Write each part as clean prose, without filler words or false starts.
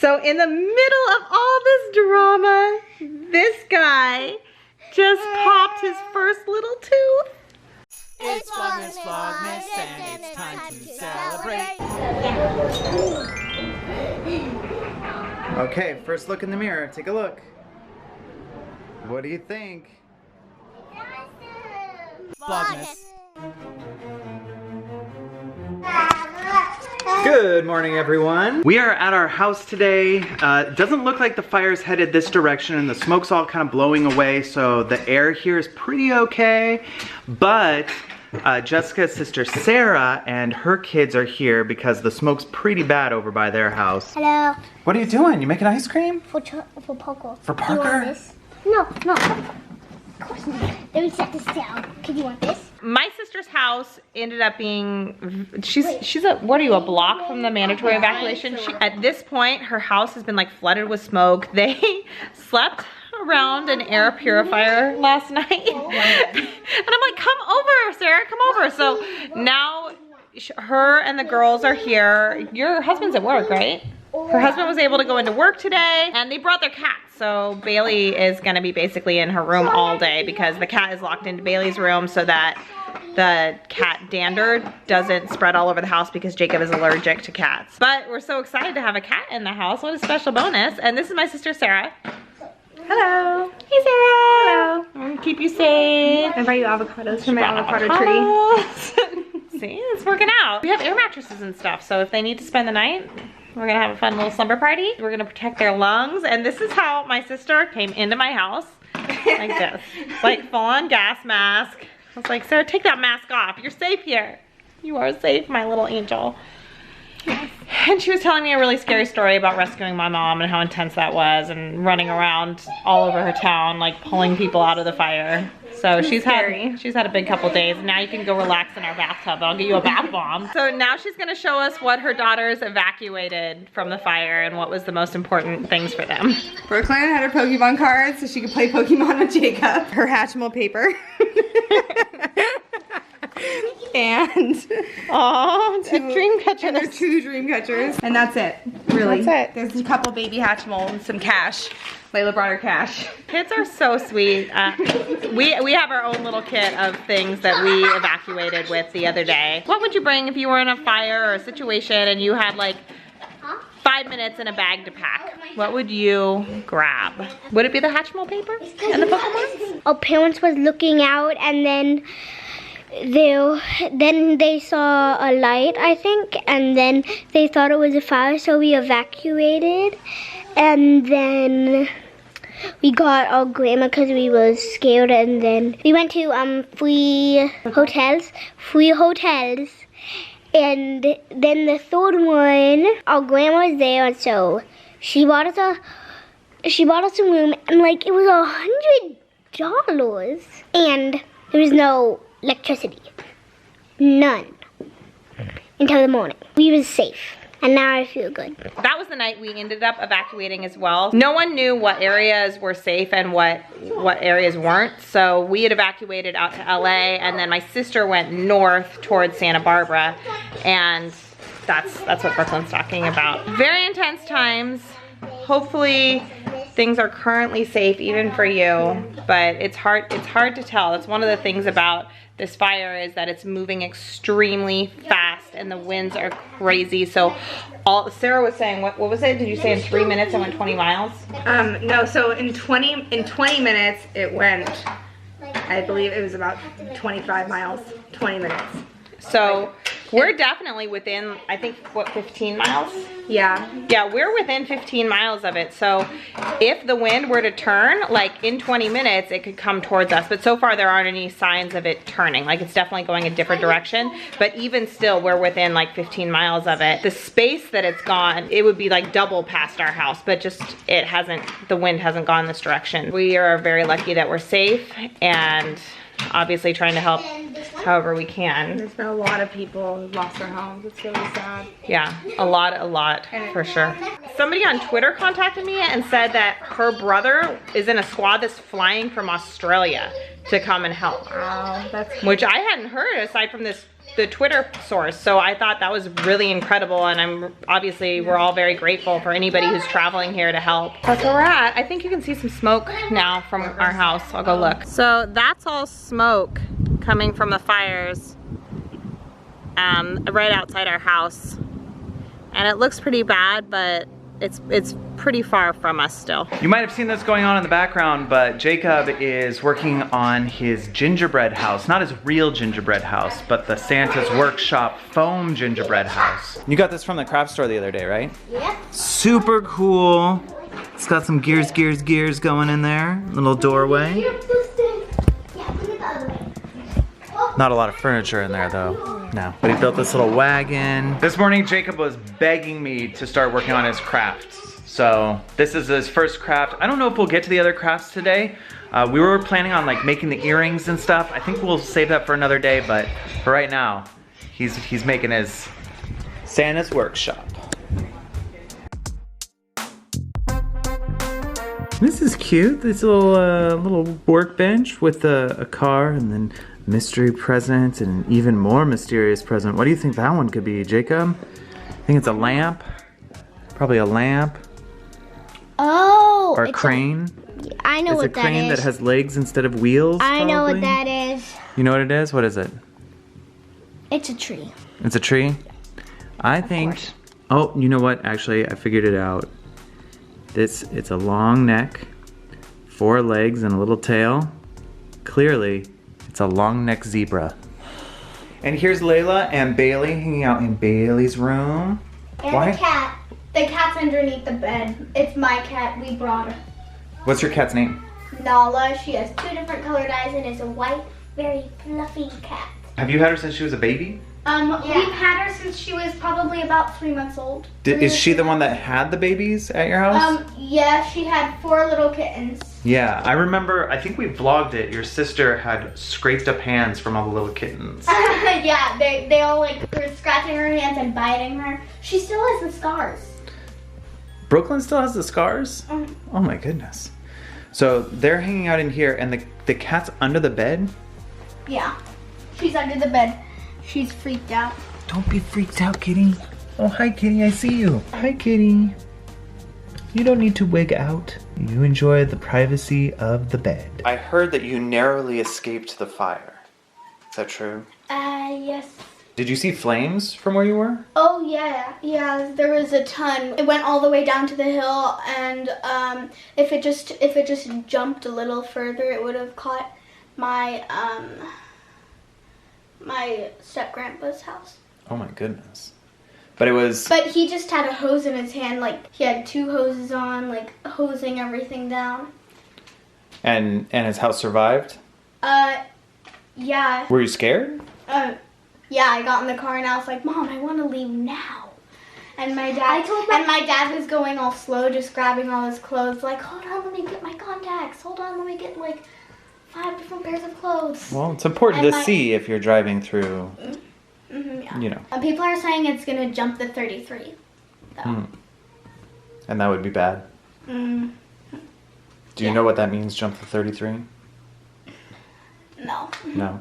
So in the middle of all this drama, this guy just popped his first little tooth. It's VLOGMAS, and it's time to celebrate. Okay, first look in the mirror. Take a look. What do you think? VLOGMAS. Good morning, everyone. We are at our house today. It doesn't look like the fire's headed this direction and the smoke's all kind of blowing away, so the air here is pretty okay. But Jessica's sister Sarah and her kids are here because the smoke's pretty bad over by their house. Hello. What are you doing? You making ice cream? For Parker. For Do you want Parker? this? No. Of course not. Let me set this down. Okay, do you want this? My sister's house ended up being, she's a, what are you, a block from the mandatory evacuation? At this point, her house has been like flooded with smoke. They slept around an air purifier last night. And I'm like, come over, Sarah, come over. So now her and the girls are here. Your husband's at work, right? Her husband was able to go into work today and they brought their cat. So Bailey is gonna be basically in her room all day because the cat is locked into Bailey's room so that the cat dander doesn't spread all over the house because Jacob is allergic to cats. But we're so excited to have a cat in the house. What a special bonus. And this is my sister Sarah. Hello. Hey Sarah. Hello. I'm gonna keep you safe. I brought you avocados from my avocado tree. See, it's working out. We have air mattresses and stuff, so if they need to spend the night, we're gonna have a fun little slumber party. We're gonna protect their lungs, and this is how my sister came into my house, like this. Like full on gas mask. I was like, Sarah, take that mask off. You're safe here. You are safe, my little angel. And she was telling me a really scary story about rescuing my mom and how intense that was and running around all over her town, like pulling people out of the fire. So she's had a big couple days. Now you can go relax in our bathtub. I'll get you a bath bomb. So now she's gonna show us what her daughters evacuated from the fire and what was the most important things for them. Brooklyn had her Pokemon cards so she could play Pokemon with Jacob. Her Hatchimal paper. And a dream catcher. and there's 2 dream catchers. And that's it, really. That's it. There's a couple baby Hatchimal and some cash. Layla brought her cash. Kids are so sweet. We have our own little kit of things that we evacuated with the other day. What would you bring if you were in a fire or a situation and you had like 5 minutes in a bag to pack? What would you grab? Would it be the Hatchimal paper and the Pokemon? Our parents was looking out and then they saw a light, I think, and then they thought it was a fire, so we evacuated. And then we got our grandma because we was scared, and then we went to free hotels. And then the third one, our grandma was there, and so she bought us a room, and like it was $100, and there was no electricity, none, until the morning. We was safe. And now I feel good. That was the night we ended up evacuating as well. No one knew what areas were safe and what areas weren't. So we had evacuated out to LA, and then my sister went north towards Santa Barbara, and that's what Brooklyn's talking about. Very intense times. Hopefully things are currently safe even for you, but it's hard to tell. That's one of the things about this fire is that it's moving extremely fast and the winds are crazy. So Sarah was saying, what was it? Did you say in 3 minutes it went 20 miles? No, so in 20 minutes it went, I believe it was about 25 miles, 20 minutes. So we're definitely within, I think, what, 15 miles? Yeah. Yeah, we're within 15 miles of it. So if the wind were to turn, like in 20 minutes, it could come towards us. But so far there aren't any signs of it turning. Like it's definitely going a different direction. But even still, we're within like 15 miles of it. The space that it's gone, it would be like double past our house. But just, the wind hasn't gone this direction. We are very lucky that we're safe and obviously trying to help however we can. There's been a lot of people who've lost their homes. It's really sad. Yeah, a lot for sure. Somebody on Twitter contacted me and said that her brother is in a squad that's flying from Australia to come and help. Wow, that's which I hadn't heard aside from this the Twitter source. So I thought that was really incredible, and we're all very grateful for anybody who's traveling here to help. That's where we're at. I think you can see some smoke now from our house. I'll go look. So that's all smoke coming from the fires right outside our house. And it looks pretty bad, but it's pretty far from us still. You might have seen this going on in the background, but Jacob is working on his gingerbread house. Not his real gingerbread house, but the Santa's Workshop foam gingerbread house. You got this from the craft store the other day, right? Yep. Super cool. It's got some gears going in there. Little doorway. Not a lot of furniture in there though. No, but he built this little wagon. This morning, Jacob was begging me to start working on his crafts. So this is his first craft. I don't know if we'll get to the other crafts today. We were planning on like making the earrings and stuff. I think we'll save that for another day, but for right now, he's making his Santa's Workshop. This is cute. This little workbench with a car and then mystery present and an even more mysterious present. What do you think that one could be, Jacob? I think it's a lamp. Probably a lamp. Oh. Or a crane. I know what that is. It's a crane that has legs instead of wheels. I know what that is. You know what it is? What is it? It's a tree. It's a tree? I think. Oh, you know what? Actually, I figured it out. It's a long neck, 4 legs, and a little tail. Clearly, it's a long neck zebra. And here's Layla and Bailey hanging out in Bailey's room. And Why? the cat. The cat's underneath the bed. It's my cat. We brought her. What's your cat's name? Nala. She has 2 different colored eyes and is a white, very fluffy cat. Have you had her since she was a baby? We've had her since she was probably about 3 months old. Is she the one that had the babies at your house? Yeah, she had 4 little kittens. Yeah, I remember, I think we vlogged it. Your sister had scraped up hands from all the little kittens. Yeah, they all like were scratching her hands and biting her. She still has the scars. Brooklyn still has the scars? Oh my goodness. So they're hanging out in here and the cat's under the bed? Yeah, she's under the bed. She's freaked out. Don't be freaked out, kitty. Oh, hi, kitty, I see you. Hi, kitty. You don't need to wig out. You enjoy the privacy of the bed. I heard that you narrowly escaped the fire. Is that true? Yes. Did you see flames from where you were? Oh, yeah, there was a ton. It went all the way down to the hill, and if it just jumped a little further, it would have caught my my step-grandpa's house. Oh my goodness. But it was... But he just had a hose in his hand, like he had 2 hoses on, like hosing everything down. And his house survived? Yeah. Were you scared? Yeah, I got in the car and I was like, Mom, I want to leave now. And my dad was going all slow, just grabbing all his clothes, like, hold on, let me get my contacts. Hold on, let me get like 5 different pairs of clothes. Well, it's important to see if you're driving through, yeah. you know. People are saying it's going to jump the 33, though. And that would be bad. Do you know what that means, jump the 33? No. No.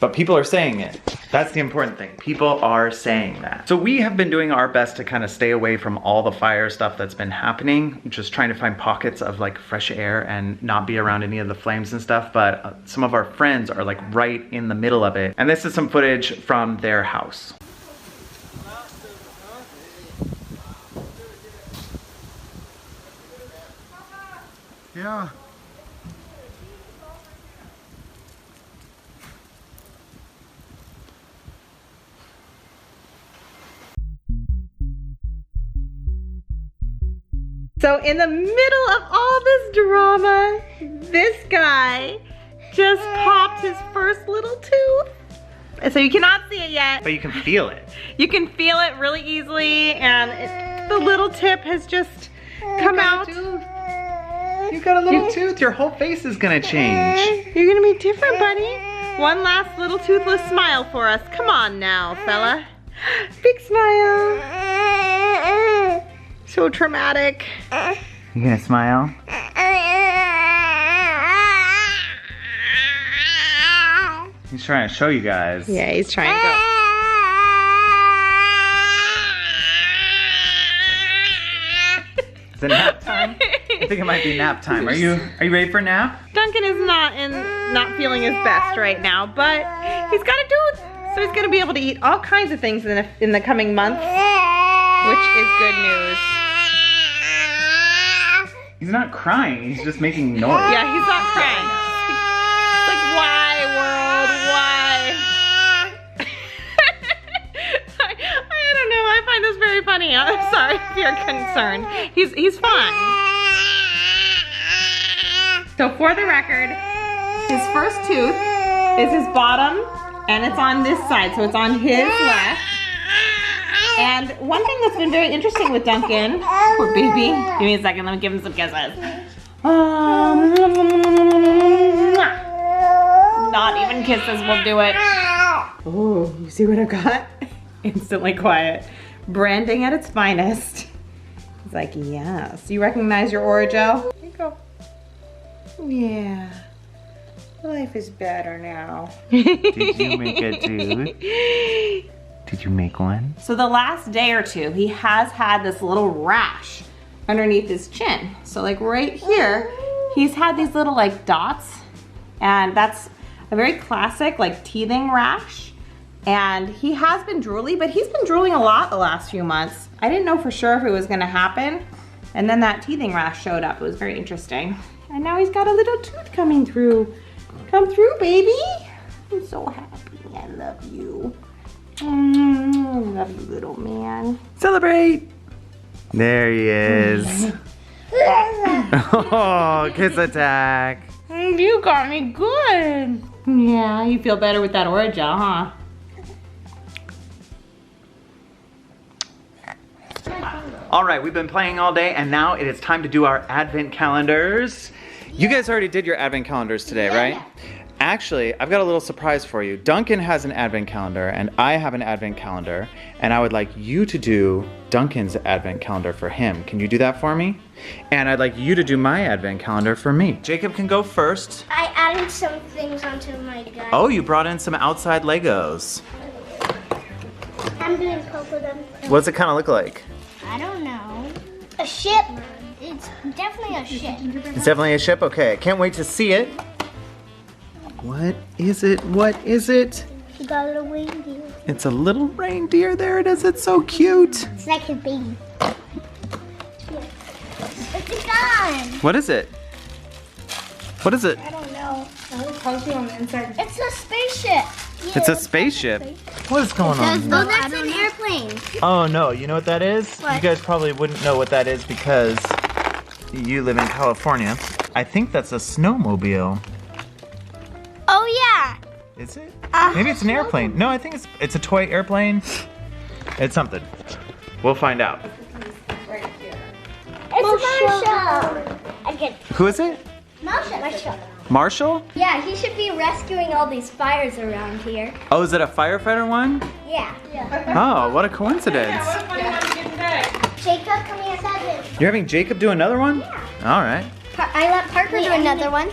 But people are saying it. That's the important thing. People are saying that. So we have been doing our best to kind of stay away from all the fire stuff that's been happening. Just trying to find pockets of like fresh air and not be around any of the flames and stuff. But some of our friends are like right in the middle of it. And this is some footage from their house. Yeah. So in the middle of all this drama, this guy just popped his first little tooth. So you cannot see it yet. But you can feel it. You can feel it really easily, and the little tip has just come out. You got a little tooth. Your whole face is gonna change. You're gonna be different, buddy. One last little toothless smile for us. Come on now, fella. Big smile. So traumatic. You gonna smile? He's trying to show you guys. Yeah, he's trying to go. Is it nap time? I think it might be nap time. Are you ready for a nap? Duncan is not feeling his best right now, but he's got to do it. So he's gonna be able to eat all kinds of things in the coming months, which is good news. He's not crying, he's just making noise. Yeah, he's not crying. It's like, why, world, why? I don't know, I find this very funny. I'm sorry if you're concerned. He's fine. So for the record, his first tooth is his bottom, and it's on this side, so it's on his left. And one thing that's been very interesting with Duncan, poor baby, give me a second, let me give him some kisses. Not even kisses will do it. Oh, you see what I got? Instantly quiet. Branding at its finest. He's like, yes. You recognize your Orajel? Here you go. Yeah. Life is better now. Did you make a tooth? Did you make one? So the last day or two, he has had this little rash underneath his chin. So like right here, he's had these little like dots, and that's a very classic like teething rash. And he has been drooly, but he's been drooling a lot the last few months. I didn't know for sure if it was gonna happen. And then that teething rash showed up. It was very interesting. And now he's got a little tooth coming through. Come through, baby. I'm so happy. I love you. I love you, little man. Celebrate! There he is. Oh, kiss attack. You got me good. Yeah, you feel better with that Orajel, huh? All right, we've been playing all day, and now it is time to do our advent calendars. You guys already did your advent calendars today, right? Actually, I've got a little surprise for you. Duncan has an advent calendar, and I have an advent calendar, and I would like you to do Duncan's advent calendar for him. Can you do that for me? And I'd like you to do my advent calendar for me. Jacob can go first. I added some things onto my gun. Oh, you brought in some outside Legos. I'm doing polka dots. What does it kind of look like? I don't know. A ship. It's definitely a ship. It's definitely a ship? Okay, I can't wait to see it. What is it? What is it? He got a little reindeer. It's a little reindeer. There it is. It's so cute. It's like his baby. It's a gun. What is it? What is it? I don't know. Cozy on the inside. It's a spaceship. It's a spaceship. What is going on? Oh, that's an airplane. Oh no, you know what that is? What? You guys probably wouldn't know what that is because you live in California. I think that's a snowmobile. Oh yeah. Is it? Maybe it's an airplane. No, I think it's a toy airplane. It's something. We'll find out. It's Marshall. Who is it? Marshall. Marshall? Yeah, he should be rescuing all these fires around here. Oh, is it a firefighter one? Yeah. Oh, what a coincidence. Jacob, come here, cousin. You're having Jacob do another one? Yeah. All right. I let Parker do another one.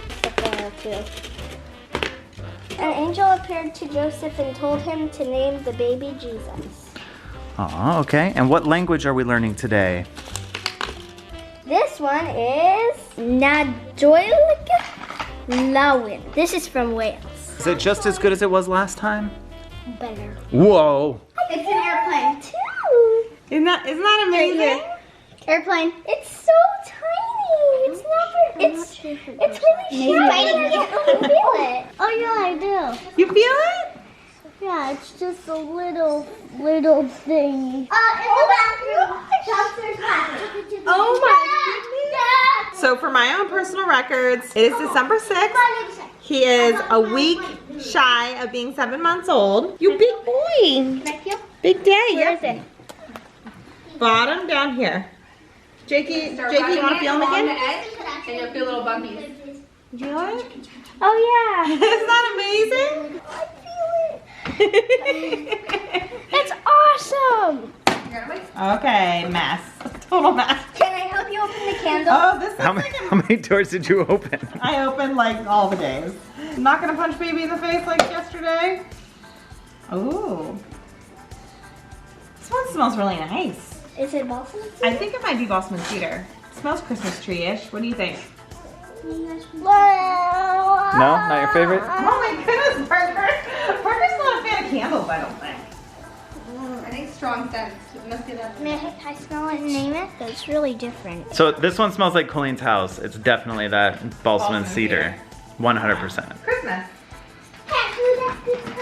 An angel appeared to Joseph and told him to name the baby Jesus. Oh, okay. And what language are we learning today? This one is Nadolig Lawin. This is from Wales. Is it just as good as it was last time? Better. Whoa. It's an airplane too. Isn't that amazing? Airplane. It's so tiny. It's not very, it's really shiny. You can feel it. Oh yeah, I do. You feel it? Yeah, it's just a little thing. In the bathroom. Doctor's bathroom. Oh my goodness. So for my own personal records, it is December 6th. He is a week shy of being 7 months old. You big boy. Can I feel? Big daddy. Where is it? Bottom down here. Jakey, you want to feel him On the again? edge, and you'll feel little bumpies. Do you like it? Oh yeah. Isn't that amazing? It's awesome. Okay, mess. Total mess. Can I help you open the candle? Oh, this is How many doors did you open? I opened like all the days. Not gonna punch baby in the face like yesterday. Ooh. This one smells really nice. Is it balsam? I think it might be balsam and cedar. It smells Christmas tree-ish. What do you think? No, not your favorite? Oh my goodness, Parker. Parker's not a fan of candles, I don't think. I think strong scents. It must be that. May I smell it and name it? That's really different. So this one smells like Colleen's house. It's definitely that balsam and cedar. 100%. Christmas.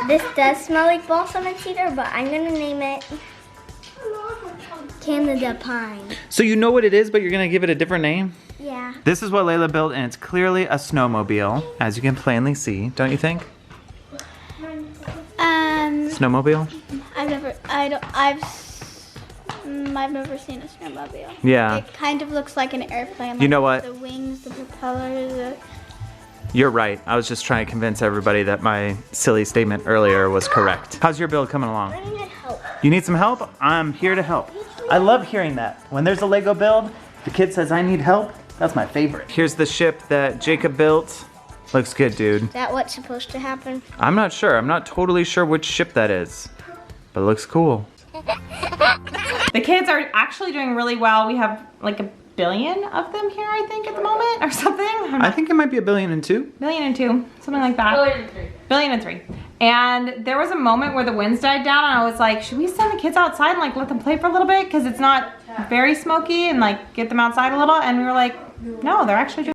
This does smell like balsam and cedar, but I'm gonna name it Canada Pine. So you know what it is, but you're gonna give it a different name? Yeah. This is what Layla built, and it's clearly a snowmobile, as you can plainly see, don't you think? Snowmobile? I've never seen a snowmobile. Yeah. It kind of looks like an airplane. You know like what? The wings, the propellers. You're right. I was just trying to convince everybody that my silly statement earlier was correct. How's your build coming along? I need help. You need some help? I'm here to help. I love hearing that. When there's a Lego build, the kid says I need help. That's my favorite. Here's the ship that Jacob built. Looks good, dude. Is that what's supposed to happen? I'm not sure. I'm not totally sure which ship that is, but it looks cool. The kids are actually doing really well. We have like 1 billion of them here, I think, at the moment, or something. I think it might be 1.2 billion. 1.2 billion, something like that. 1.3 billion. And there was a moment where the winds died down and I was like, should we send the kids outside and like let them play for a little bit? Because it's not very smoky and like get them outside a little. And we were like, no, they're actually doing